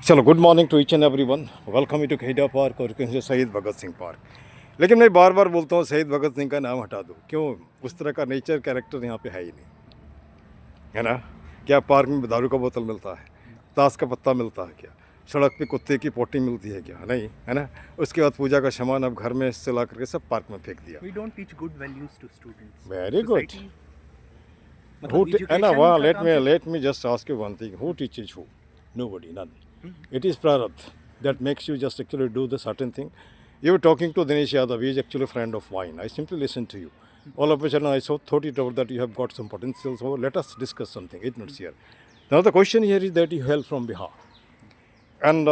चलो good morning to each and every one. Welcome to Kheda park और कहीं से शहीद भगत सिंह पार्क। लेकिन मैं बार बार बोलता हूँ शहीद भगत सिंह का नाम हटा दो। क्यों? उस तरह का नेचर कैरेक्टर यहाँ पे है ही नहीं, है ना। क्या पार्क में दारू का बोतल मिलता है? ताश का पत्ता मिलता है क्या? सड़क पे कुत्ते की पोटी मिलती है क्या? नहीं, है ना। उसके बाद पूजा का सामान अब घर में से ला करके सब पार्क में फेंक दिया। We don't teach good values to students. Very good. Society, Who मतलब है ना, education वहाँ का काम सिर्फ let me just ask you one thing. Who teaches who? Nobody, none. It is Prarabdha that makes you just actually do the certain thing. You were talking to Dinesh Yadav. He is actually a friend of mine. I simply listened to you. All of a sudden, I thought it over that you have got some potential. So let us discuss something. It's not here. Now the question here is that you hail from Bihar, and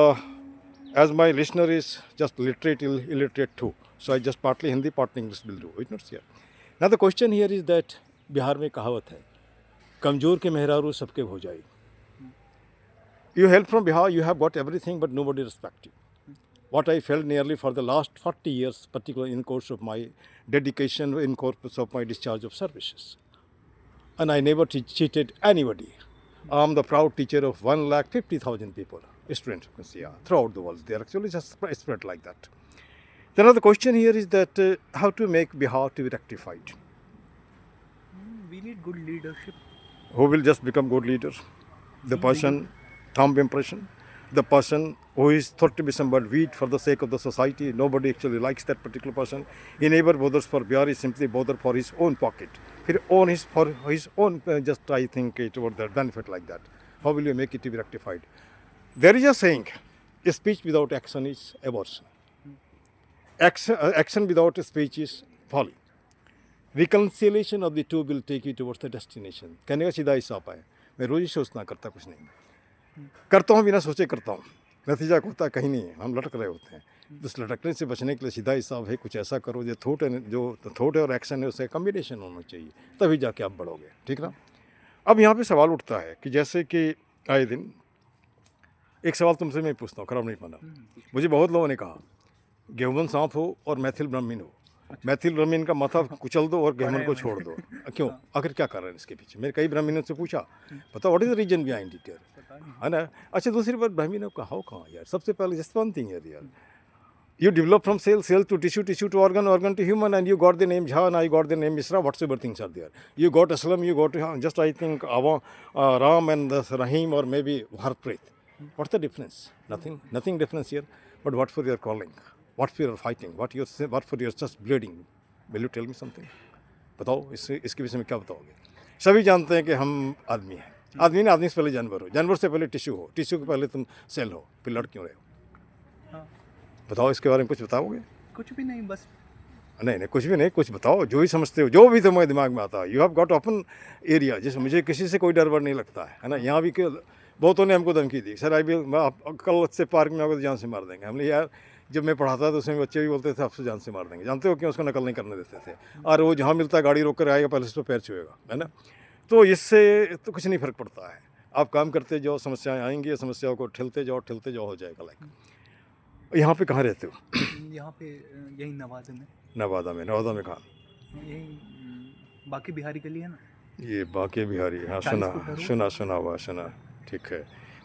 as my listener is just literate, illiterate too, so I just partly Hindi, partly English will do. It's not here. Now the question here is that Bihar में कहावत है, कमजोर के मेहरारू सबके हो जाए. You hail from Bihar, you have got everything, but nobody respects you. What I felt nearly for the last 40 years, particularly in course of my dedication, in course of my discharge of services. And I never cheated anybody. I'm the proud teacher of 150,000 people, students, throughout the world. They are actually just spread like that. Then the question here is that how to make Bihar to be rectified. we need good leadership. Who will just become good leader? The person, thumb impression, the person who is thought to be somewhat weak for the sake of the society. Nobody actually likes that particular person. He never bothers for Bihar, he simply bothers for his own pocket. For his own, just I think toward that benefit like that. How will you make it to be rectified? There is a saying, speech without action is abortion. Action without speech is folly. Reconciliation of the two will take you towards the destination. कहने का सीधा हिसाब है, मैं रोज ही सोचना करता कुछ नहीं, करता हूँ बिना सोचे करता हूँ, नतीजा होता कहीं नहीं है, हम लटक रहे होते हैं. उस लटकने से बचने के लिए सीधा हिसाब है, कुछ ऐसा करो जो थॉट है और एक्शन है उससे कम्बिनेशन होना चाहिए, तभी जाके आप बढ़ोगे. ठीक ना. अब यहाँ पे सवाल उठता है कि जैसे कि आए दिन एक सवाल तुमसे मैं पूछता हूँ, खराब नहीं माना. मुझे बहुत लोगों ने कहा गेहूं सांप हो और मैथिल ब्राह्मण हो, मैथिल ब्राह्मण का माथा कुचल दो और गेहूं को छोड़ दो. क्यों? आखिर क्या कारण है इसके पीछे? मेरे कई ब्राह्मणों से पूछा, पता what is the reason behind it, है ना. अच्छा, दूसरी बात ब्राह्मणों का हाउ कहाँ यार. सबसे पहले जस्ट वन थिंग यार, you develop from cell to tissue to organ to human, and you got the name Jha and I got the name Misra, whatsoever things are there. You got Aslam, you got just I think Ram and Rahim or maybe Harpreet. What's the difference? Nothing difference here. But what for your calling? What for your fighting? What for your just bleeding? Will you tell me something? बताओ, इसके विषय में क्या बताओगे? सभी जानते हैं कि हम आदमी हैं. आदमी ना, आदमी से पहले जानवर हो, जानवर से पहले टिश्यू हो, टिश्यू के पहले तुम सेल हो, फिर लड़ क्यों रहे हो? बताओ, इसके बारे में कुछ बताओगे? कुछ भी नहीं, बस नहीं, कुछ भी नहीं, कुछ बताओ जो भी समझते हो, जो भी तुम्हारे दिमाग में आता है. You have got open area. जैसे मुझे किसी से कोई डर वर नहीं लगता है ना. यहाँ भी बहुतों ने हमको धमकी दी, सर कल से पार्क में आओगे तो जान से मार देंगे. हमने यार, जब मैं पढ़ाता था तो उसमें बच्चे भी बोलते थे आपसे जान से मार देंगे. जानते हो क्यों? उसको नकल नहीं करने देते थे, और वो जहाँ मिलता है गाड़ी रोक कर आएगा, पहले उस पर पैर छुएगा, है ना. तो इससे तो कुछ नहीं फर्क पड़ता है. आप काम करते जाओ, समस्याएं आएंगी, समस्याओं को ठेलते जाओ, हो जाएगा. लाइक यहाँ पे कहाँ रहते हो? यहाँ पे यही नवादा में. नवादा में कहाँ? यही बाकी बिहारी गली है ना. ये बाकी बिहारी, हाँ 40 फुट रोड. सुना. ठीक है.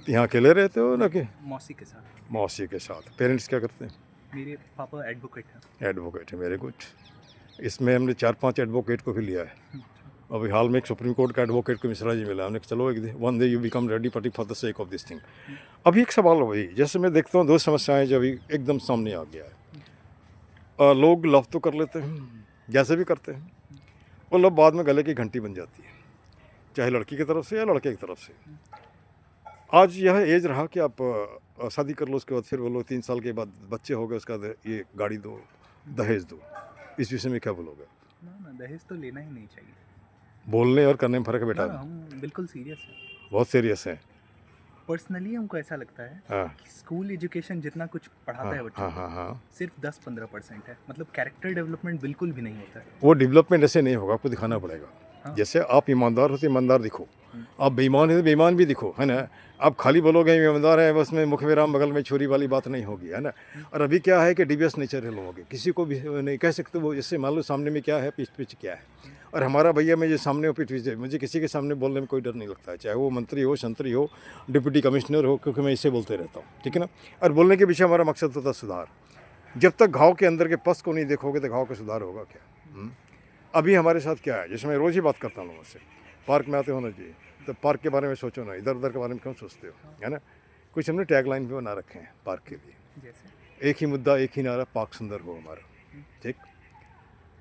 तो यहाँ अकेले रहते हो ना कि मौसी के साथ? मौसी के साथ. पेरेंट्स क्या करते हैं? मेरे पापा एडवोकेट हैं. एडवोकेट है, वेरी गुड. इसमें हमने 4-5 एडवोकेट को भी लिया है. अभी हाल में एक सुप्रीम कोर्ट का एडवोकेट को मिश्रा जी मिला. हमने चलो one day you become ready party for the sake of this thing. अभी एक सवाल वही, जैसे मैं देखता हूँ दो समस्याएं जो अभी एकदम सामने आ गया है. लोग लव तो कर लेते हैं, जैसे भी करते हैं, वो लव बाद में गले की घंटी बन जाती है, चाहे लड़की की तरफ से या लड़के की तरफ से. आज यह एज रहा कि आप शादी कर लो, उसके बाद फिर बोलो 3 साल के बाद बच्चे हो गए, उसका ये गाड़ी दो, दहेज दो. इस विषय में क्या बोलोगे? ना, दहेज तो लेना ही नहीं चाहिए. बोलने और करने में फर्क है बेटा. हम बिल्कुल सीरियस हैं, बहुत सीरियस है. पर्सनली हमको ऐसा लगता है कि स्कूल एजुकेशन जितना कुछ पढ़ाता है बच्चों को, सिर्फ 10-15% है. मतलब कैरेक्टर डेवलपमेंट बिल्कुल भी नहीं होता है. वो डेवलपमेंट ऐसे नहीं होगा, आपको दिखाना पड़ेगा. जैसे आप ईमानदार हो तो ईमानदार दिखो, आप बेईमान है तो बेईमान भी दिखो, है ना। आप खाली बोलोगे ईमानदार है बस में मुख में राम बगल में छुरी वाली बात नहीं होगी, है ना। और अभी क्या है कि डिवियस नेचर है लोगों के, किसी को भी नहीं कह सकते वो, जैसे मान लो सामने में क्या है, पीछ पीछ क्या है। और हमारा भैया में जो सामने हो पीठ पीछे, मुझे किसी के सामने बोलने में कोई डर नहीं लगता है, चाहे वो मंत्री हो, संतरी हो, डिप्टी कमिश्नर हो, क्योंकि मैं इसे बोलते रहता हूँ, ठीक है ना। और बोलने के पीछे हमारा मकसद होता है सुधार। जब तक घाव के अंदर के पस को नहीं देखोगे तो घाव का सुधार होगा क्या। अभी हमारे साथ क्या है, जैसे मैं रोज़ ही बात करता हूँ लोगों से, पार्क में आते होना चाहिए, तो पार्क के बारे में सोचो ना, इधर उधर के बारे में क्यों सोचते हो, है ना। कुछ हमने टैगलाइन भी बना रखे हैं पार्क के लिए, जैसे एक ही मुद्दा एक ही नारा, पार्क सुंदर हो हमारा, ठीक।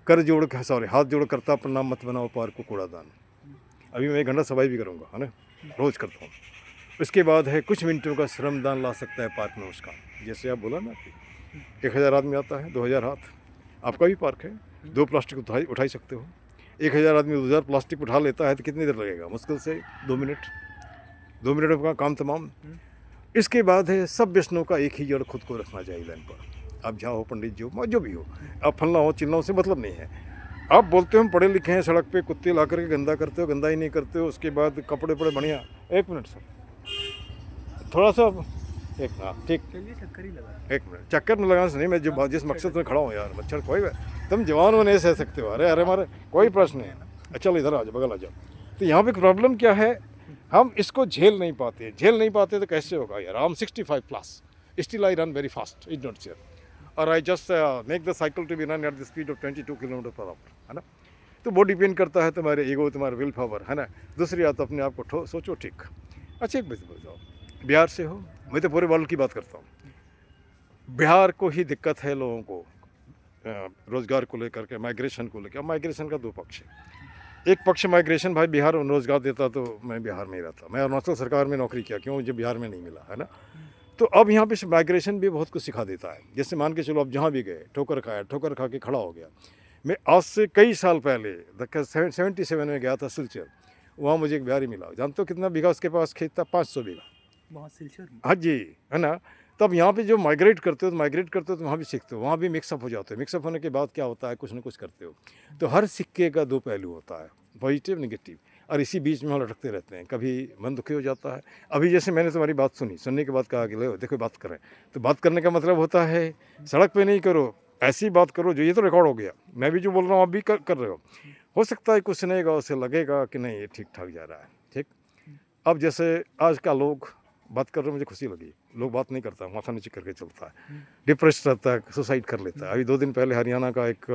कर जोड़ के सॉरी हाथ जोड़ करता प्रणाम, मत बनाओ पार्क को कूड़ादान। अभी मैं 1 घंटा सफाई भी करूँगा, है ना, रोज़ करता हूँ। उसके बाद है कुछ मिनटों का श्रमदान ला सकता है पार्क में उसका, जैसे आप बोला ना कि 1000 आदमी आता है, 2000 हाथ, आपका भी पार्क है, 2 प्लास्टिक उठाई सकते हो। 1000 आदमी 2000 प्लास्टिक उठा लेता है तो कितनी देर लगेगा, मुश्किल से 2 मिनट, 2 मिनट का काम तमाम। इसके बाद है सब व्यसनों का एक ही जड़ खुद को रखना चाहिए लाइन पर। आप जहाँ हो, पंडित जी हो, जो भी हो, आप फलना हो चिल्लाओं से मतलब नहीं है। आप बोलते हो हम पढ़े लिखे हैं, सड़क पे कुत्ते ला करके गंदा करते हो, गंदा ही नहीं करते हो, उसके बाद कपड़े पड़े बढ़िया। 1 मिनट सर, थोड़ा सा एक मिनट, ठीक, चलिए चक्कर ही लगा। 1 मिनट, चक्कर में लगाने से नहीं, मैं जो जिस मकसद में खड़ा हूँ यार, मच्छर कोई तुम जवान हो नहीं सह सकते हो, अरे हमारे कोई प्रश्न नहीं है। चलो इधर आ जाओ, बगल आ जाओ। तो यहाँ पे प्रॉब्लम क्या है, हम इसको झेल नहीं पाते तो कैसे होगा यार। I am 65 plus, still I run very fast, is not share, और I just make the cycle to be run at the speed of 22 kilometre per hour, है ना। तो वो डिपेंड करता है तुम्हारे ईगो, तुम्हारे विल पावर, है ना। दूसरी बात, अपने आप को सोचो ठीक। अच्छा एक बात बताओ, बिहार से हो, मैं तो पूरे वर्ल्ड की बात करता हूँ, बिहार को ही दिक्कत है लोगों को रोज़गार को लेकर के, माइग्रेशन को लेकर। माइग्रेशन का 2 पक्ष है। एक पक्ष माइग्रेशन, भाई बिहार रोज़गार देता तो मैं बिहार में ही रहता, मैं अरुणाचल सरकार में नौकरी किया, क्यों, मुझे बिहार में नहीं मिला, है ना। तो अब यहाँ पे माइग्रेशन भी बहुत कुछ सिखा देता है। जैसे मान के चलो आप जहाँ भी गए, ठोकर खाया, ठोकर खा के खड़ा हो गया। मैं आज से कई साल पहले 77 में गया था सिलचर, वहाँ मुझे एक बिहारी मिला। जानते हो कितना बीघा उसके पास खेत था, 500 बीघा। बहुत सिलचर। हाँ जी, है ना। तब यहाँ पे जो माइग्रेट करते हो तो वहाँ भी सीखते हो, वहाँ भी मिक्सअप हो जाते हो। मिक्सअप होने के बाद क्या होता है, कुछ ना कुछ करते हो। तो हर सिक्के का 2 पहलू होता है, पॉजिटिव नेगेटिव, और इसी बीच में हम लटकते रहते हैं। कभी मन दुखी हो जाता है। अभी जैसे मैंने तुम्हारी बात सुनी, सुनने के बाद कहा कि लो देखो बात करें, तो बात करने का मतलब होता है सड़क पे नहीं करो, ऐसी बात करो जो, ये तो रिकॉर्ड हो गया, मैं भी जो बोल रहा हूँ आप भी कर रहे हो सकता है कुछ सुनेगा, उसे लगेगा कि नहीं ये ठीक ठाक जा रहा है, ठीक। अब जैसे आज का लोग बात कर रहे, मुझे खुशी लगी, लोग बात नहीं करता, माथा नीचे करके चलता है, डिप्रेस रहता है, सुसाइड कर लेता है। अभी 2 दिन पहले हरियाणा का एक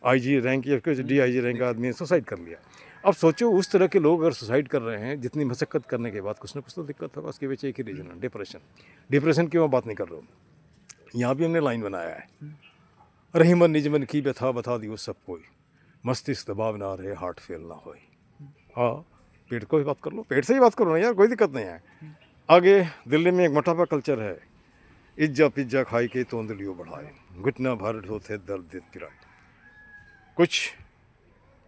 IG रैंक या DIG रैंक का आदमी सुसाइड कर लिया। अब सोचो उस तरह के लोग अगर सुसाइड कर रहे हैं, जितनी मशक्कत करने के बाद कुछ ना कुछ तो दिक्कत होगा। उसके पीछे एक ही रीज़न है, डिप्रेशन की मैं बात नहीं कर रहा हूँ। यहाँ भी हमने लाइन बनाया है, रही मन निज मन की व्यथा बता दियो सब कोई, मस्तिष्क दबाव ना रहे, हार्ट फेल ना हो। हाँ, पेट को ही बात कर लो, पेट से ही बात करो ना यार, कोई दिक्कत नहीं है। आगे दिल्ली में एक मोटापा कल्चर है, इज्जा पिज्जा खाई के तो अंदलियो बढ़ाए, घुटना भर होते दर्द दे पिराए। कुछ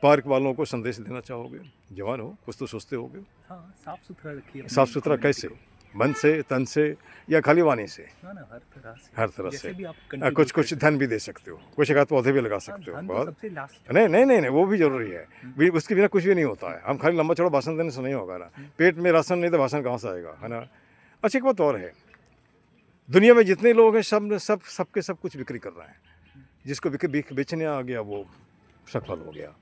पार्क वालों को संदेश देना चाहोगे, जवान हो, कुछ तो सोचते होगे। हाँ, साफ सुथरा रखिए। साफ सुथरा कैसे, मन से, तन से, या खाली वाणी से? ना हर तरह से, हर तरह जैसे से। भी आप कुछ धन भी दे सकते हो, कुछ एक आध पौधे भी लगा सकते हो। धन तो बहुत सबसे लास्ट। नहीं, वो भी जरूरी है, उसके बिना कुछ भी नहीं होता है। हम खाली लंबा चौड़ा भाषण देने से नहीं होगा ना, पेट में राशन नहीं तो भाषण कहाँ से आएगा, है ना। अच्छा एक बात और है, दुनिया में जितने लोग हैं सबके सब कुछ बिक्री कर रहे हैं। जिसको बेचने आ गया वो सफल हो गया।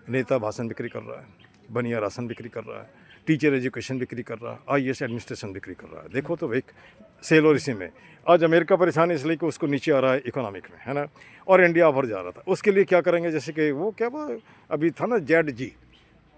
नेता भाषण बिक्री कर रहा है, बनिया राशन बिक्री कर रहा है, टीचर एजुकेशन बिक्री कर रहा है, IAS एडमिनिस्ट्रेशन बिक्री कर रहा है। देखो तो एक सेल और इसी में आज अमेरिका परेशान इसलिए कि उसको नीचे आ रहा है इकोनॉमिक में, है ना, और इंडिया भर जा रहा था। उसके लिए क्या करेंगे, जैसे कि वो क्या अभी था ना ZG,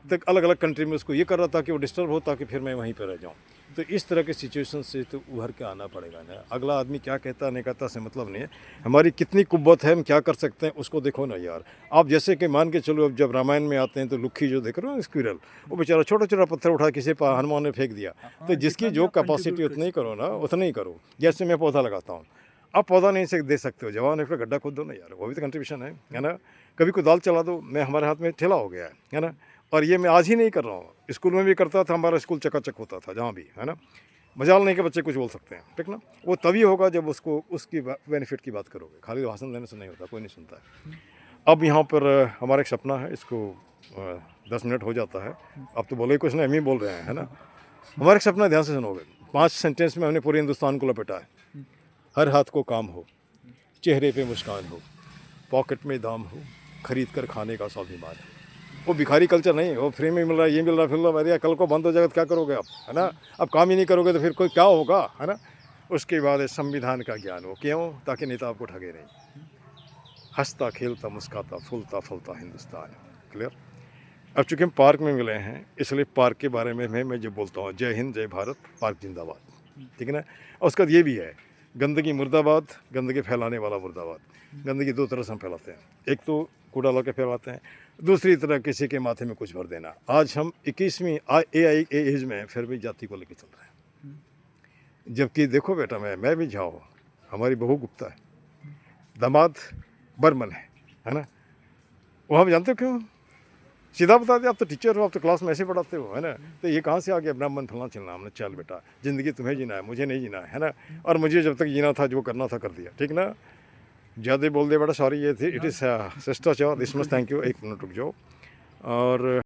तक अलग अलग कंट्री में उसको ये कर रहा था कि वो डिस्टर्ब हो ताकि फिर मैं वहीं पर रह जाऊँ। तो इस तरह के सिचुएशन से तो उभर के आना पड़ेगा ना। अगला आदमी क्या कहता नहीं कहता से मतलब नहीं है, हमारी कितनी कुव्वत है, हम क्या कर सकते हैं उसको देखो ना यार। आप जैसे कि मान के चलो, अब जब रामायण में आते हैं तो लुक्खी जो देख रहे हो स्क्विरल, वो बेचारा छोटा छोटा पत्थर उठा किसी पर हनुमान ने फेंक दिया। तो जिसकी जो कैपेसिटी उतनी ही करो ना, उतना ही करो। जैसे मैं पौधा लगाता हूँ, आप पौधा नहीं दे सकते हो, जवान एक गड्ढा खोद दो ना यार, वो भी तो कंट्रीब्यूशन है ना। कभी कोई दाल चला दो, मैं हमारे हाथ में ठेला हो गया है ना। और ये मैं आज ही नहीं कर रहा हूँ, स्कूल में भी करता था, हमारा स्कूल चकाचक होता था जहाँ भी, है ना। मजाल नहीं के बच्चे कुछ बोल सकते हैं, ठीक ना। वो तभी होगा जब उसको उसकी बेनिफिट की बात करोगे, खाली भाषण देने से नहीं होता, कोई नहीं सुनता है। अब यहाँ पर हमारा एक सपना है, इसको 10 मिनट हो जाता है। अब तो बोले कुछ नहीं, हम ही बोल रहे हैं, है ना। हमारा एक सपना, ध्यान से सुनोगे, 5 सेंटेंस में हमने पूरे हिंदुस्तान को लपेटा है। हर हाथ को काम हो, चेहरे पे मुस्कान हो, पॉकेट में दाम हो, खरीद कर खाने का स्वाभिमान हो। वो भिखारी कल्चर नहीं, वो फ्री में मिल रहा है, ये मिल रहा है, फिर अरे कल को बंद हो जाएगा तो क्या करोगे आप, है ना। अब काम ही नहीं करोगे तो फिर कोई क्या होगा, है ना। उसके बाद संविधान का ज्ञान हो, क्यों, ताकि नेता आपको ठगे नहीं। हंसता खेलता मुस्काता फूलता फलता हिंदुस्तान। क्लियर। अब चूंकि हम पार्क में मिले हैं, इसलिए पार्क के बारे में मैं जो बोलता हूँ, जय हिंद जय भारत, पार्क जिंदाबाद, ठीक है ना। और उसका ये भी है, गंदगी मुर्दाबाद, गंदगी फैलाने वाला मुर्दाबाद। गंदगी 2 तरह से हम फैलाते हैं, एक तो कूड़ा ला के फैलाते हैं, दूसरी तरह किसी के माथे में कुछ भर देना। आज हम 21वीं AI एज में फिर भी जाति को लेकर चल रहे हैं। जबकि देखो बेटा, मैं भी जाओ, हमारी बहू गुप्ता है, दामाद बर्मन है ना। वो हम जानते हो क्यों, सीधा बता दे, आप तो टीचर हो, आप तो क्लास में ऐसे पढ़ाते हो, है ना। तो ये कहाँ से आ गया ब्राह्मण फलना चलना। हमने चल बेटा, ज़िंदगी तुम्हें जीना है, मुझे नहीं जीना है ना। और मुझे जब तक जीना था, जो करना था कर दिया, ठीक ना। ज़्यादा बोल दे बेटा, सॉरी, ये थी, इट इज़ शिष्टाचार, this much, thank you. 1 minute रुक जाओ। और